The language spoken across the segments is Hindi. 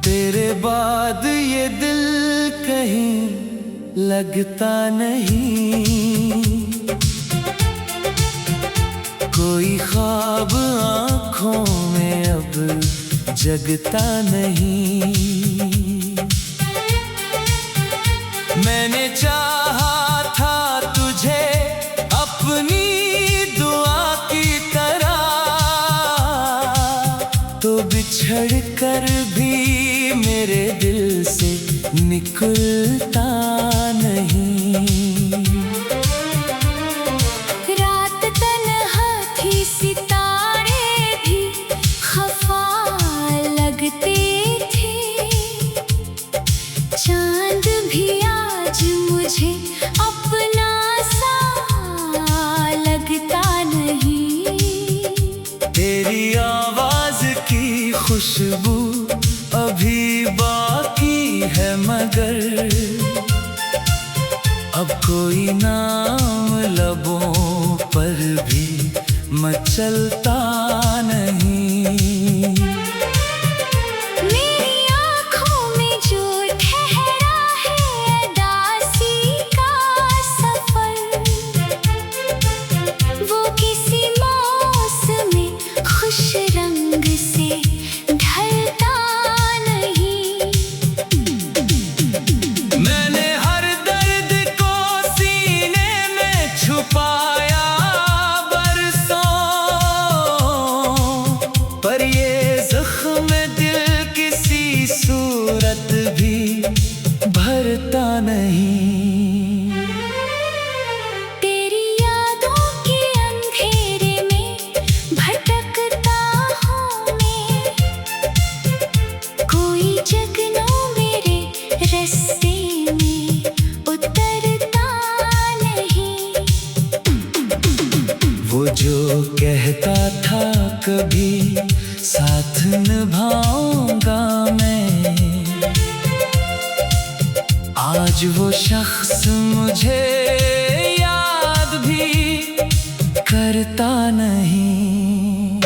तेरे बाद ये दिल कहीं लगता नहीं, कोई ख्वाब आँखों में अब जगता नहीं। मैंने चाहा था तुझे अपनी दुआ की तरह, तो बिछड़ कर भी मेरे दिल से निकलता नहीं। रात तन्हा थी, सितारे भी खफा लगते थे, चांद भी आज मुझे अपना सा लगता नहीं। तेरी आवाज की खुशबू अभी बाकी है, मगर अब कोई नाम लबों पर भी मचलता नहीं। मेरी आँखों में जो ठहरा है उदासी का सफर, वो किसी मौसम खुश रंग से ढलता नहीं। मैंने हर दर्द को सीने में छुपाया बरसों, पर ये जख्म दिल किसी सूरत भी भरता नहीं। तेरी यादों के अंधेरे में भटकता हूँ मैं, कोई जगनों मेरे रास्ते में उतरता नहीं। वो जो कहता था कभी साथ निभाऊंगा मैं, आज वो शख्स मुझे याद भी करता नहीं।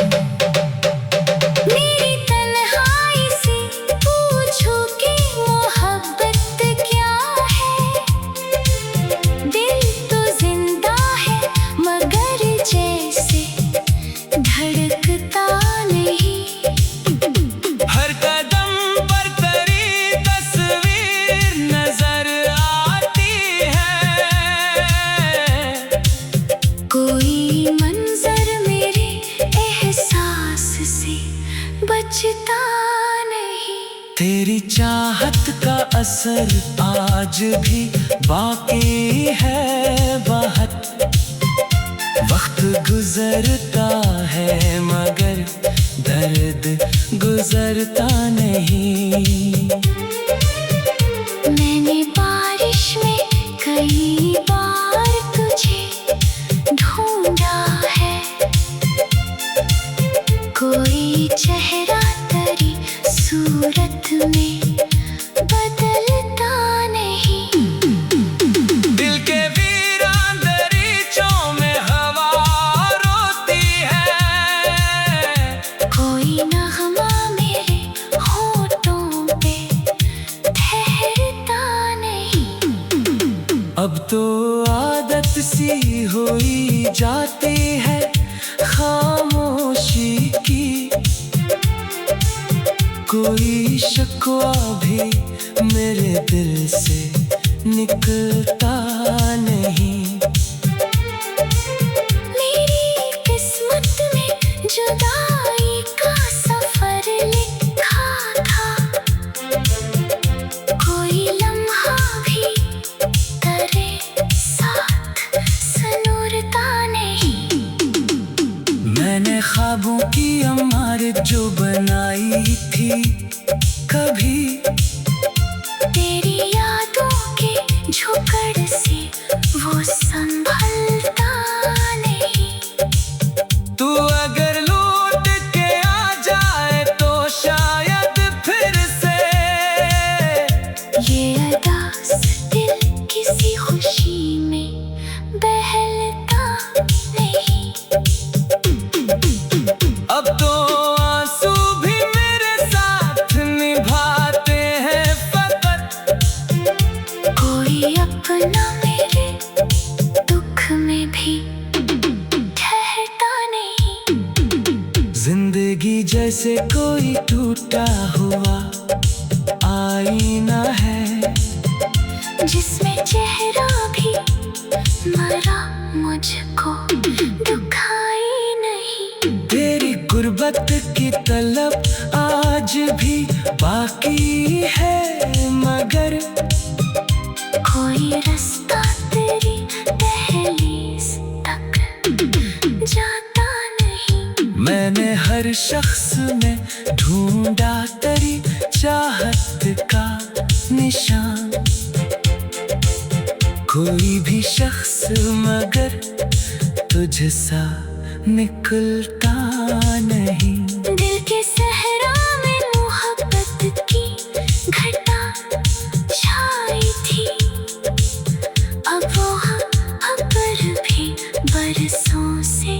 मेरी तन्हाई से पूछो कि मोहब्बत क्या है, दिल तो जिंदा है मगर जैसे धड़कता नहीं। हर कदम पर तेरी तस्वीर नजर आती है, कोई मंजर मेरे एहसास से बचता नहीं। तेरी चाहत का असर आज भी बाकी है बहुत, वक्त गुजरता है मगर दर्द गुजरता नहीं। मैंने बारिश में कई बार तुझे ढूंढा है, कोई चेहरा तेरी सूरत में बदलता नहीं। दिल के वीरान दरीचों में हवा रोती है, कोई नगमा मेरे होठों पे ठहरता नहीं। अब तो आदत सी हुई जाती है खामोशी की, कोई शिकवा भी मेरे दिल से निकलता नहीं। मेरी किस्मत में जुदाई का सफर लिखा था, कोई लम्हा भी तेरे साथ सनूरता नहीं। मैंने ख्वाबों की इमारत जो बनाई थी कभी, तेरी यादों के झोंकड़ से वो संभलता नहीं। तू अगर लौट के आ जाए तो शायद फिर से ये अदास दिल किसी खुशी में बहलता नहीं। अब तो आंसू भी मेरे साथ निभाते टूटा हुआ आईना है, जिसमें चेहरा भी मरा मुझको दुखाई नहीं। तेरी गुर्बत की तलब आज भी बाकी है, मगर कोई रास्ता तेरी दहलीज तक जाता नहीं। मैंने हर शख्स में ढूंढा तेरी चाहत का निशान, कोई भी शख्स मगर तुझसा निकलता नहीं। दिल के सहरा में मोहब्बत की घटा छाई थी, अब वो अबर भी बरसों से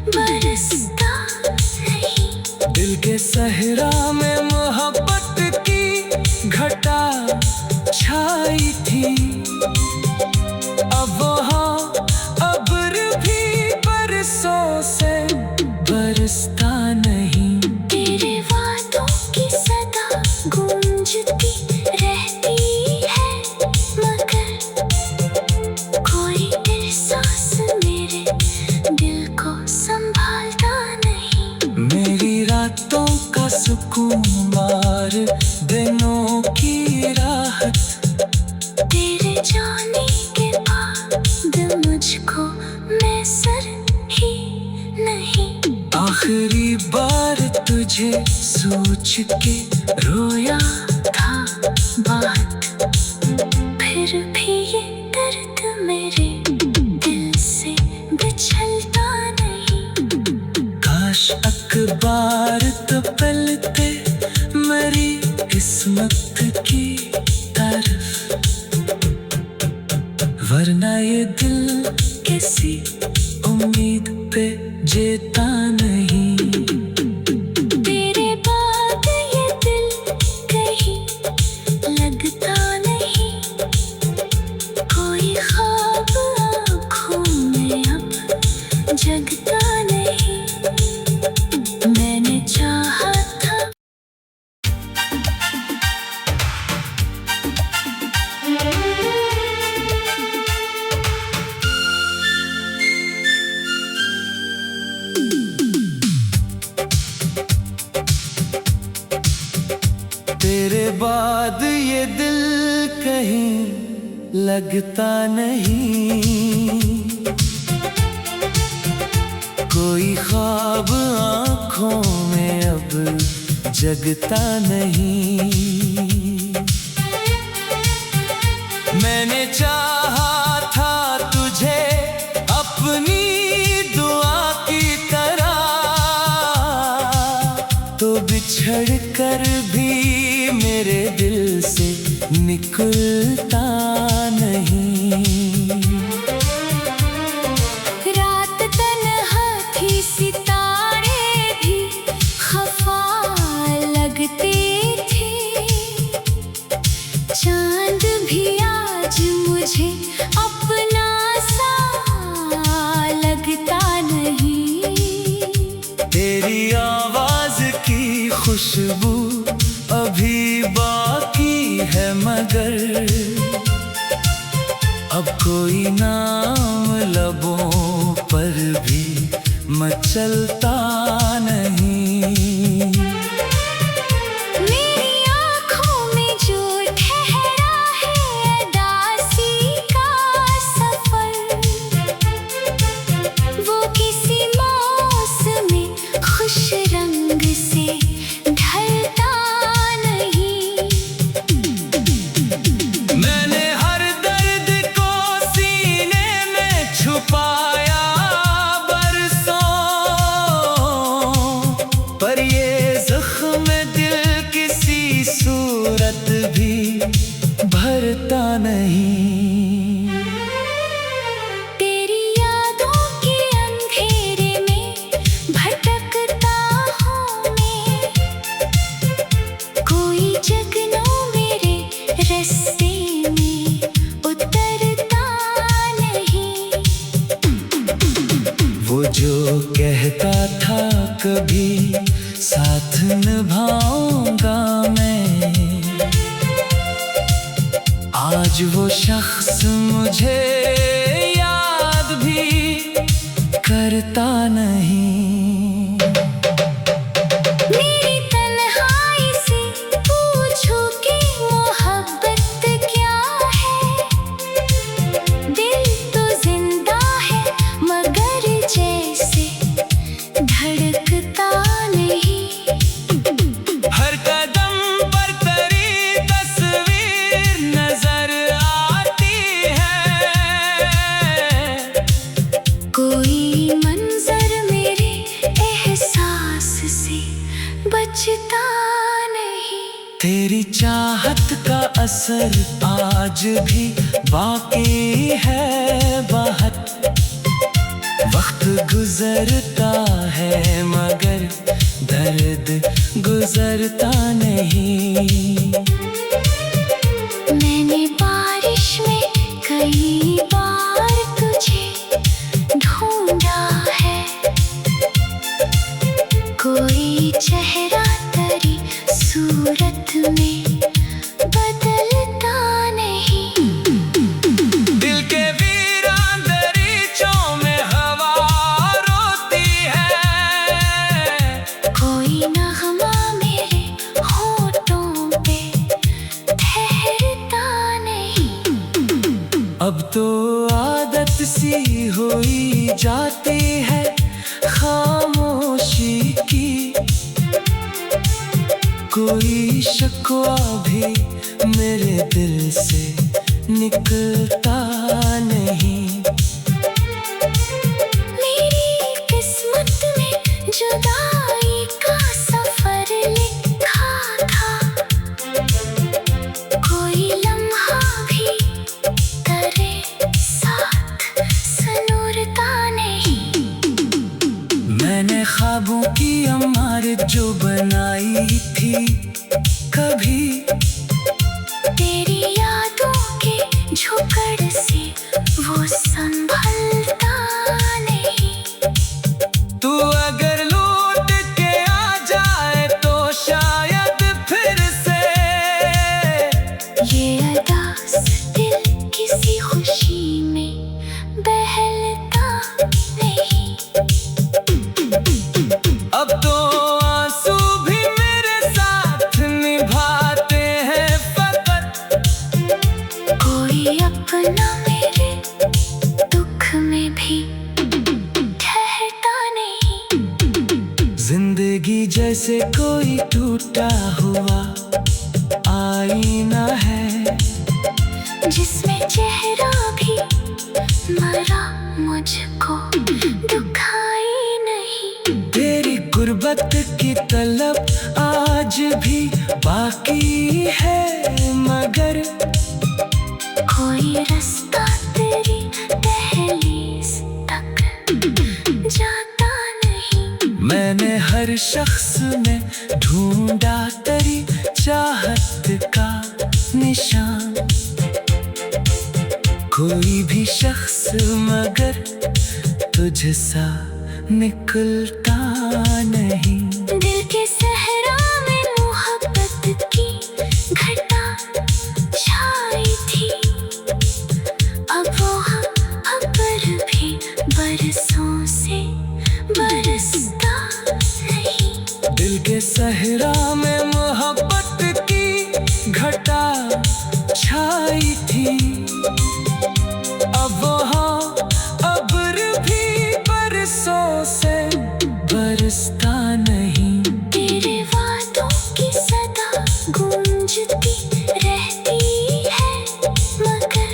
बरसता नहीं। दिल के सहरा में मोहब्बत की घटा छाई थी, अब वहाँ अबर भी बरसों से बरसता नहीं। तेरे वादों की सदा गूंजती रहती है, मगर कोई एहसास मेरे दिल को संभालता नहीं। मेरी रातों का सुकून मार दिनों की राहत, तेरे जाने के बाद मुझको मैसर ही नहीं। आखिरी बार तुझे सोच के रोया था बात, फिर भी ये दर्द मेरे दिल से बिछलता नहीं। काश अखबार तो पलटे मेरी किस्मत की तरफ, वरना ये दिल किसी उम्मीद पे जीता नहीं। तेरे बाद ये दिल कहीं लगता नहीं, कोई ख्वाब आँखों में अब जगता नहीं। मैंने चाहा था तेरे बाद ये दिल कहीं लगता नहीं, कोई ख्वाब आँखों में अब जगता नहीं। मैंने चाहा था तुझे अपनी दुआ की तरह, तो बिछड़ कर भी मेरे दिल से निकलता नहीं। रात तन्हा थी, सितारे भी खफा लगते थे, चांद भी आज मुझे अपना सा लगता नहीं। तेरी आवाज की खुशबू अभी बाकी है, मगर अब कोई नाम लबों पर भी मचलता नहीं। मेरी आँखों में जो ठहरा है अदासी का सफर, वो किसी मौसम खुश रंग से ढलता नहीं। मैंने हर दर्द को सीने में छुपाया बरसों, पर ये जख्म दिल किसी सूरत भी भरता नहीं। तेरी यादों के अंधेरे में भटकता हूँ मैं, कोई जगनों मेरे रास्ते में उतरता नहीं। वो जो कहता था कभी साथ निभा पाऊंगा मैं। आज वो शख्स मुझे याद भी करता नहीं। मेरी तन्हाई से पूछो कि मोहब्बत क्या है। दिल तो जिंदा है मगर जैसे धड़कता नहीं। हर कदम पर तेरी तस्वीर नजर आती है। कोई मंजर मेरे एहसास से बचता नहीं। तेरी चाहत का असर आज भी बाकी है बहुत। वक्त गुजरता है मगर दर्द गुजरता नहीं। मैंने बारिश में कई बार तुझे ढूंढा है। कोई चेहरा तेरी सूरत में बदलता नहीं। दिल के वीरान दरीचों में हवा रोती है। कोई नगमा मेरे होठों पे ठहरता नहीं। अब तो आदत सी हुई जाती है खामोशी की। कोई शिकवा भी मेरे दिल से निकलता नहीं। मेरी किस्मत में जुदाई का सफर लिखा था। कोई लम्हा भी तेरे साथ सनूरता नहीं। मैंने ख्वाबों की इमारत जो बनाई थी कभी। तेरी यादों के झोंकड़ से वो संभलता नहीं। तू अगर लौट के आ जाए तो शायद फिर से ये अदास दिल किसी खुशी में बहलता नहीं। अब तो आंसू भी मेरे साथ निभाते हैं फकत। कोई अपना मेरे दुख में भी ठहरता नहीं। जिंदगी जैसे कोई टूटा हुआ आईना है जिसमें चेहरा भी मरा मुझको दुखाई नहीं। तेरी गुर्बत की तलब आज भी बाकी है मगर कोई रास्ता तेरी दहलीज तक जाता नहीं। मैंने हर शख्स में ढूंढा तेरी चाहत का निशान। कोई भी शख्स मगर तुझसा निकलता नहीं। दिल के सहरा में मोहब्बत की घटा छाई थी। अब वो अबर भी बरसों से बरसता नहीं। दिल के सहरा में मोहब्बत की घटा छाई थी। अब वहाँ अबर भी बरसों से बरसता नहीं। तेरे वादों की सदा गूंजती रहती है मगर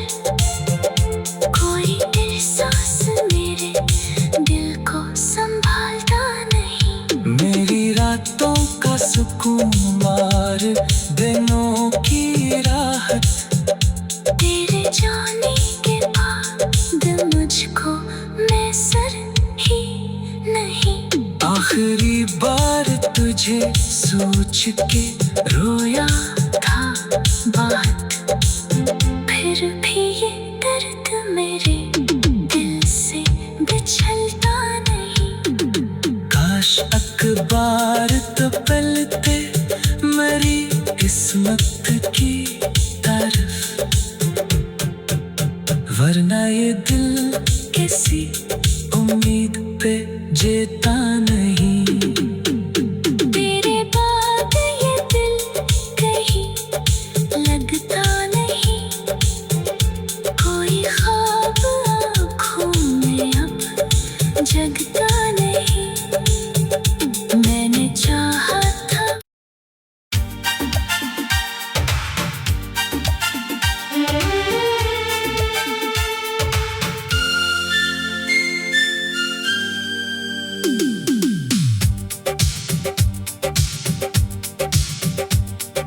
कोई एहसास मेरे दिल को संभालता नहीं। मेरी रातों का सुकून मार दिनों की राहत। तेरे जाने के बाद मुझको मैसर ही नहीं। आखिरी बार तुझे सोच के रोया था बहुत। फिर भी ये दर्द मेरे दिल से बिछलता नहीं। काश अखबार तो पलते किस्मत की तरफ, वरना ये दिल किसी उम्मीद पे जीता नहीं। तेरे बाद ये दिल कहीं लगता नहीं, कोई ख्वाब आँखों में अब जगता नहीं। मैंने चाहा था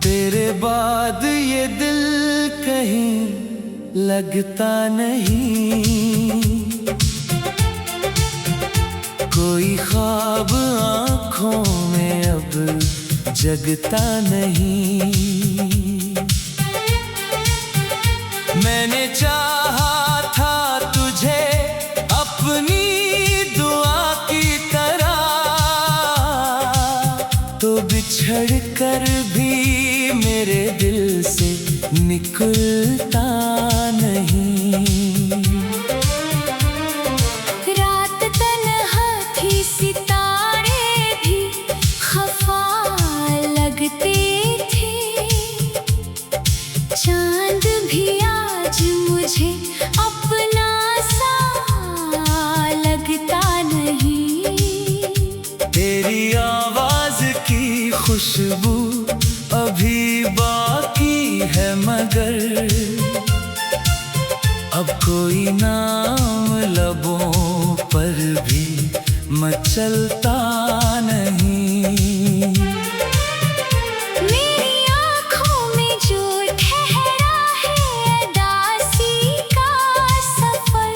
तेरे बाद ये दिल कहीं लगता नहीं, कोई ख्वाब आँखों में अब जगता नहीं। मैंने चाहा था तुझे अपनी दुआ की तरह, तो बिछड़ कर भी मेरे दिल से निकलता नहीं। रात तन्हा थी, सितारे भी खफा लगते थे, चांद भी आज मुझे अपना सा लगता नहीं। तेरी आवाज की खुशबू अभी बाकी है, मगर अब कोई नाम लबों पर भी मचलता नहीं। मेरी आँखों में जो ठहरा है उदासी का सफर,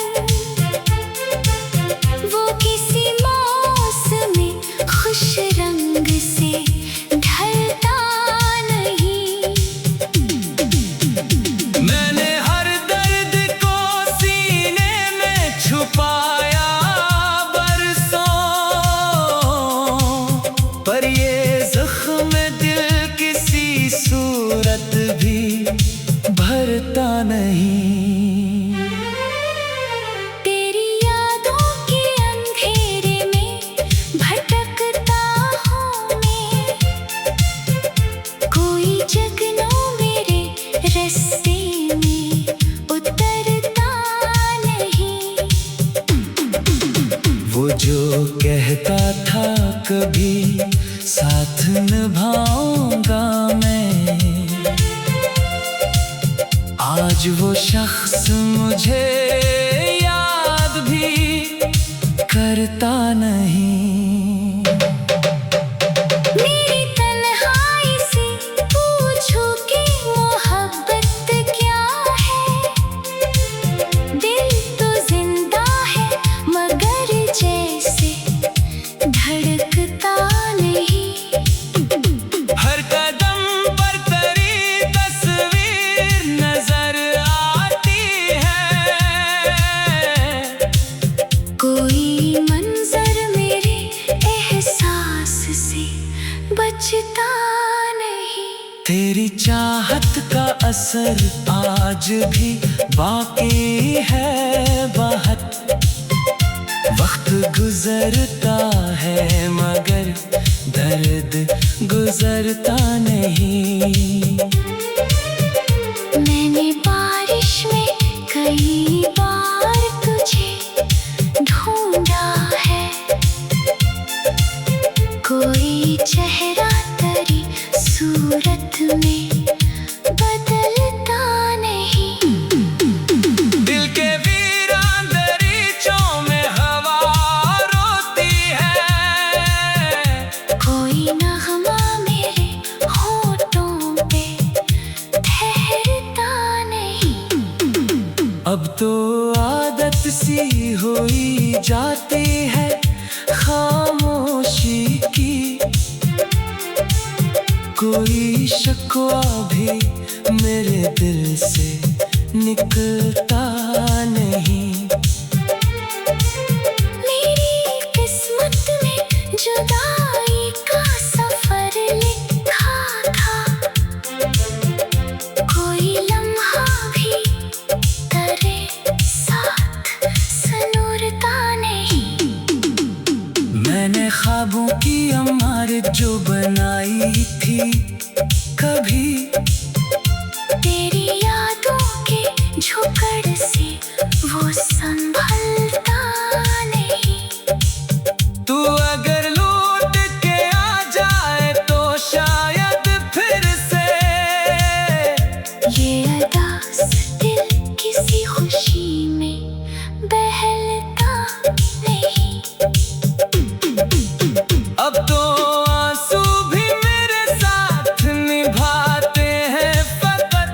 वो किसी मौसम खुश रंग से ढलता नहीं। मैंने हर दर्द को सीने में छुपाया बरसों, पर ये जख्म दिल किसी सूरत भी भरता नहीं। तेरी यादों के अंधेरे में भटकता हूँ मैं, कोई जगनू मेरे रास्ते में उतरता नहीं। वो जो कहता था कभी साथ निभाऊंगा मैं, आज वो शख्स मुझे याद भी करता नहीं। मेरी तन्हाई से पूछो कि मोहब्बत क्या है, दिल तो जिंदा है मगर जैसे धड़कता नहीं। हर कदम पर तेरी तस्वीर नजर आती है, कोई मंजर मेरे एहसास से बचता नहीं। तेरी चाहत का असर आज भी बाकी है बहुत, वक्त गुजरता है मगर दर्द गुजरता नहीं। मैंने बारिश में कई बार तुझे ढूंढा है, कोई चेहरा तेरी सूरत में बदलता नहीं। दिल के वीरान दरीचों में हवा रोती है, कोई नगमा मेरे होठों पे ठहरता नहीं। अब तो आदत सी हुई जाती है खामोशी की, कोई शिकवा भी मेरे दिल से निकलता नहीं। मेरी किस्मत में जुदाई का सफर लिखा था, कभी। तेरी यादों के झोंकड़ से वो संभलता नहीं। तू अगर लौट के आ जाए तो शायद फिर से ये अदास दिल किसी खुशी में बहलता नहीं। अब तो आंसू भी मेरे साथ निभाते हैं फकत।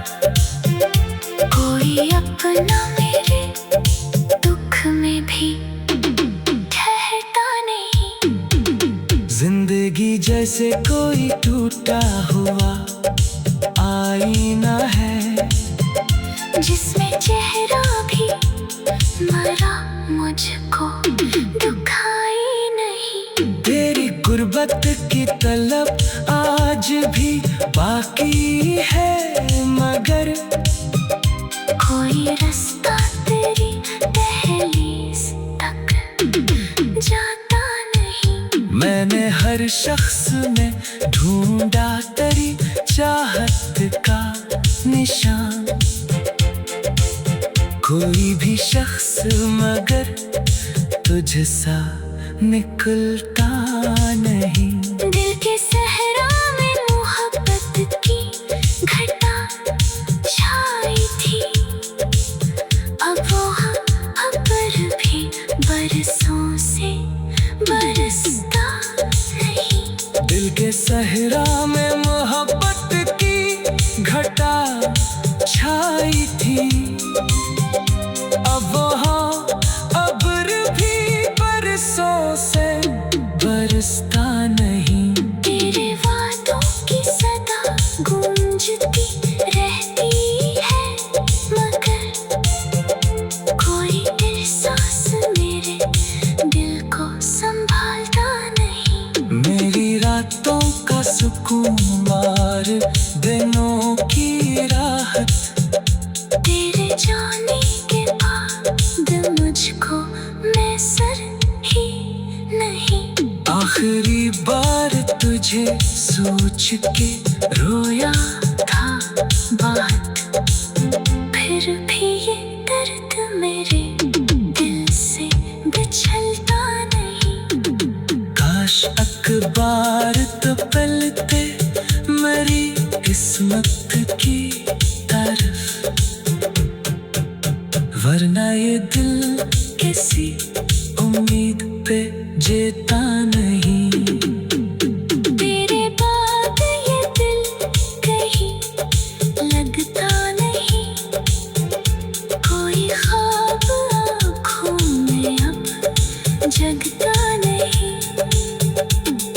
कोई अपना मेरे दुख में भी ठहरता नहीं। जिंदगी जैसे कोई टूटा हुआ आईना है, जिसमें चेहरा भी मरा मुझको दुखाई नहीं। तेरी गुर्बत की तलब आज भी बाकी है, मगर कोई रास्ता तेरी दहलीज तक जाता नहीं। मैंने हर शख्स में ढूंढा तेरी चाहत का निशान। कोई भी शख्स मगर तुझसा निकलता नहीं। दिल के सहरा में मोहब्बत की घटा छाई थी। अब वो हम पर भी बरसों से बरसता नहीं। दिल के सहरा में मोहब्बत की घटा छाई थी। अब वहाँ अब्र भी बरसों से बरसता नहीं। तेरे वादों की सदा गूंजती रहती है, मगर कोई एहसास मेरे दिल को संभालता नहीं। मेरी रातों का सुकून मार दिनों की राहत। तेरे जाने के बाद मुझको मैसर ही नहीं। आखिरी बार तुझे सोच के रोया था बात, फिर भी ये दर्द मेरे दिल से बिछलता नहीं। काश अखबार तो पलते मेरी किस्मत की तरफ, वरना ये दिल किसी उम्मीद पे जीता नहीं। तेरे बाद ये दिल कहीं लगता नहीं। कोई ख्वाब आँखों में अब जगता नहीं।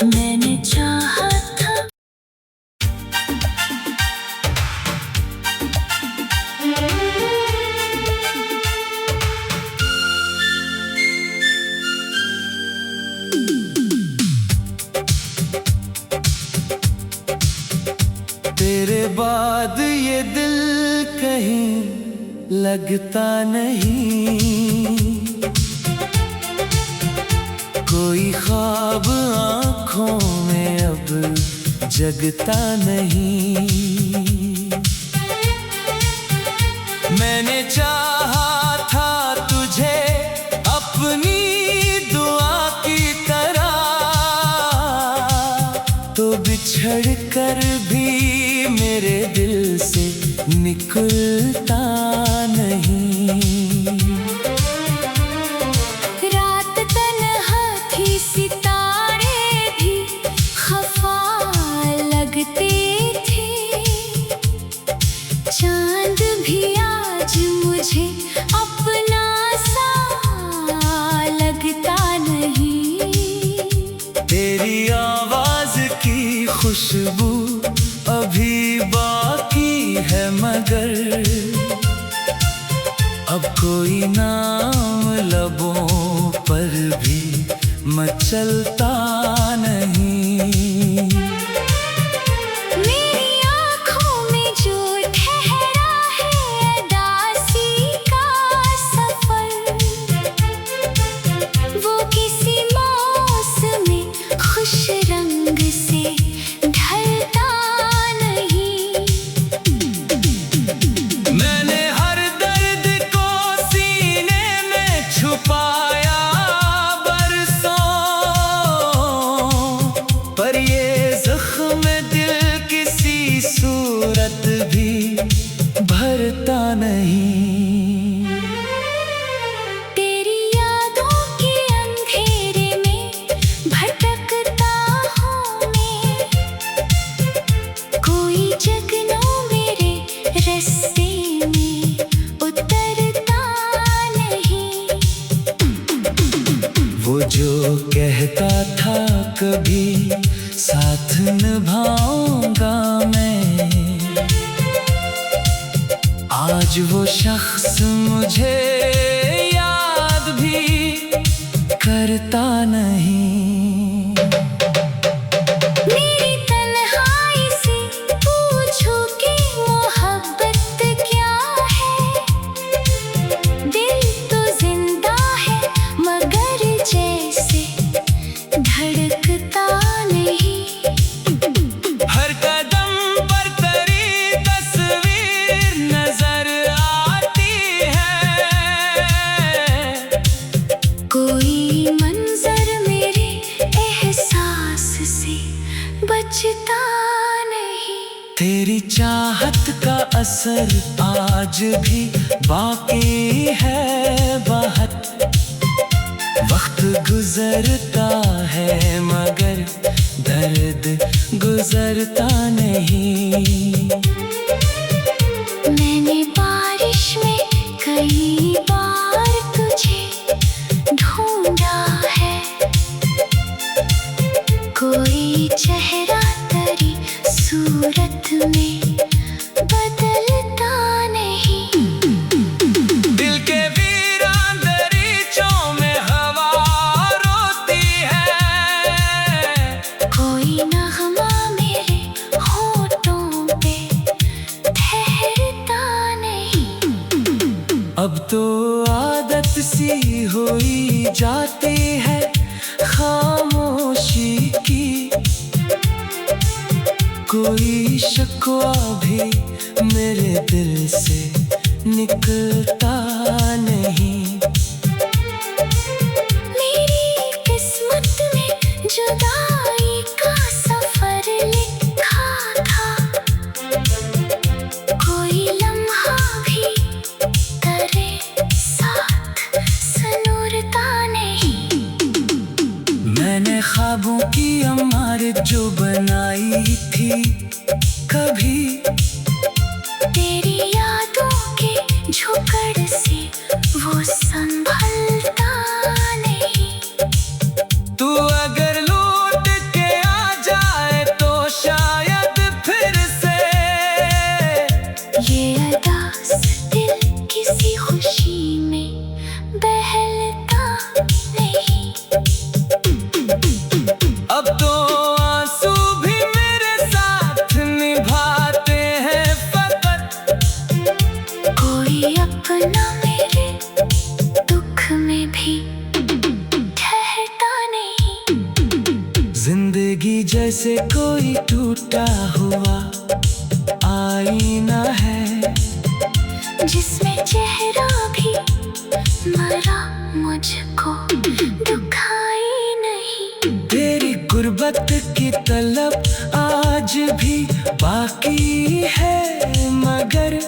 मैंने चाहा था तेरे बाद ये दिल कहीं लगता नहीं। कोई ख्वाब आँखों में अब जगता नहीं। मैंने चाहा था तुझे अपनी दुआ की तरह, तो बिछड़ कर भी मेरे दिल से निकलता नहीं। रात तन्हा थी, सितारे भी खफा लगते थे। चांद भी आज मुझे अपना सा लगता नहीं। तेरी आवाज की खुशबू अभी बाकी है, मगर अब कोई नाम लबों पर भी मचलता नहीं। मेरी आँखों में जो ठहरा है अदासी का सफर, वो किसी मौसम में खुश रंग से ढलता नहीं। सूरत भी भरता नहीं। तेरी यादों के अंधेरे में भटकता हूँ मैं, कोई जगनू मेरे रास्ते में उतरता नहीं। वो जो कहता था कभी साथ निभाऊंगा मैं, आज वो शख्स मुझे याद भी करता नहीं। मेरी तन्हाई से पूछो कि मोहब्बत क्या है, दिल तो जिंदा है मगर जैसे धड़कता नहीं। हर कदम पर तेरी तस्वीर नजर आती है, कोई मंजर मेरे एहसास से बचता नहीं। तेरी चाहत का असर आज भी बाकी है बहुत। वक्त गुजरता है मगर दर्द गुजरता नहीं। मैंने बारिश में कई बार तुझे ढूंढा है, कोई चेहरा तेरी सूरत में बदलता नहीं। दिल के वीरान दरीचों में हवा रोती है, कोई नगमा मेरे होठों पे ठहरता नहीं। अब तो आदत सी हुई जाती है खामोशी की, कोई शिकवा भी मेरे दिल से निकलता नहीं। मेरी किस्मत में जुदाई का सफर लिखा था, कोई लम्हा भी तेरे साथ संूरता नहीं। मैंने ख्वाबों की इमारत जो बनाई थी कभी, तेरी यादों के झोंकड़ से वो संभलता नहीं। तू अगर लौट के आ जाए तो शायद फिर से ये अदास दिल किसी खुशी में बहलता नहीं। अब तो आंसू भी मेरे साथ निभाते हैं फकत, कोई अपना मेरे दुख में भी ठहरता नहीं। जिंदगी जैसे कोई टूटा हुआ आईना है, जिसमें चेहरा भी मरा मुझको दुखाई नहीं। तेरी गुर्बत की तलब आज भी बाकी है मगर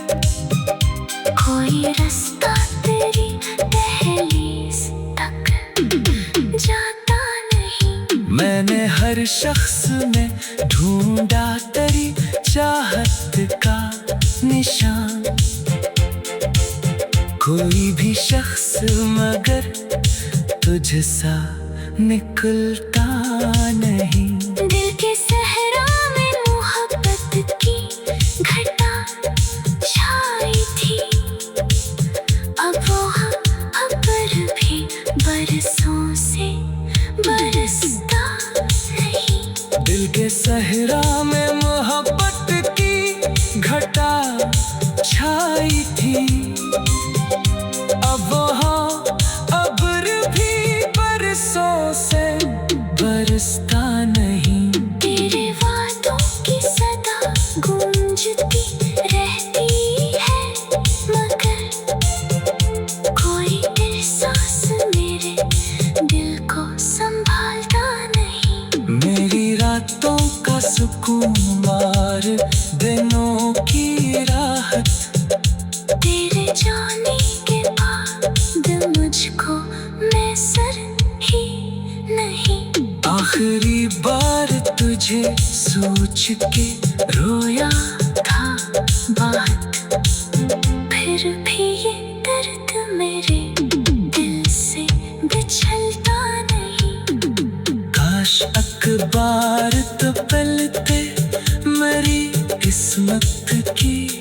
कोई रास्ता तेरी दहलीज तक जाता नहीं। मैंने हर शख्स में ढूंढा तेरी चाहत का निशान, कोई भी शख्स मगर तुझसा निकलता नहीं। दिल के सहरा में मोहब्बत की घटा छाई थी, अब वो अब्र भी बरसों से बरसता नहीं। दिल के सहरा में मोहब्बत की घटा छाई थी, अब वहाँ अब्र भी बरसों से बरसता नहीं। तेरे वादों की सदा गूंजती रहती है मगर कोई एहसास मेरे दिल को संभालता नहीं। मेरी रातों का सुकून मार देना दिनों की राहत। तेरे जाने के बाद मुझको मैसर ही नहीं। आखिरी बार तुझे सोच के रोया था बात, फिर भी ये दर्द मेरे दिल से बिछलता नहीं। काश अखबार तो पलते मेरी किस्मत की